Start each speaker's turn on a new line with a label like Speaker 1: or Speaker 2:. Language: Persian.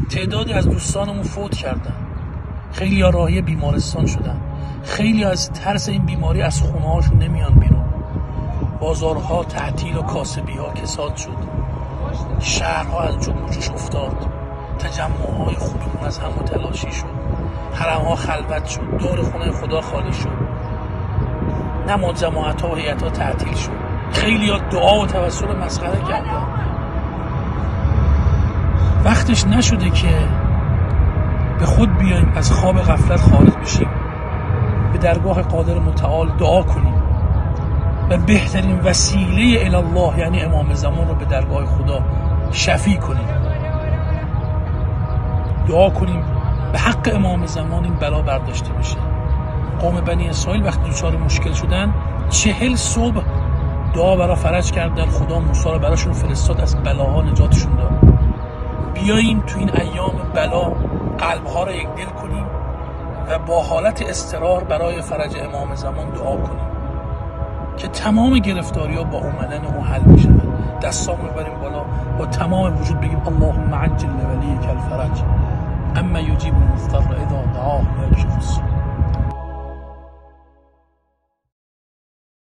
Speaker 1: تعدادی از دوستانمون فوت کردن، خیلی ها راهی بیمارستان شدن، خیلی از ترس این بیماری از خونه هاشون نمیان بیرون، بازارها تعطیل و کاسبی ها کساد شد، شهرها از جنب و جوش افتاد، تجمعهای خوبمون از هم متلاشی شد، حرمها خلوت شد، دور خونه خدا خالی شد، نماز جماعت ها و هیئت ها تعطیل شد، خیلی ها دعا و توسل مسخره کردن. وقتش نشده که به خود بیاییم، از خواب غفلت خارج بشیم، به درگاه قادر متعال دعا کنیم و بهترین وسیله الی الله یعنی امام زمان رو به درگاه خدا شفیع کنیم، دعا کنیم به حق امام زمان این بلا برداشته بشه. قوم بنی اسرائیل وقتی دچار مشکل شدن 40 صبح دعا برای فرج کردن، خدا موسی رو براشون فرستاد، از بلاها نجاتشون داد. بیاییم تو این ایام بلا قلبها رو یک دل کنیم و با حالت اضطرار برای فرج امام زمان دعا کنیم که تمام گرفتاری ها با اومدن او حل میشه. دستامون رو بریم بالا با تمام وجود بگیم اللهم عجل لولیک الفرج اما یجیب المضطر اذا دعاه و یکشف السوء.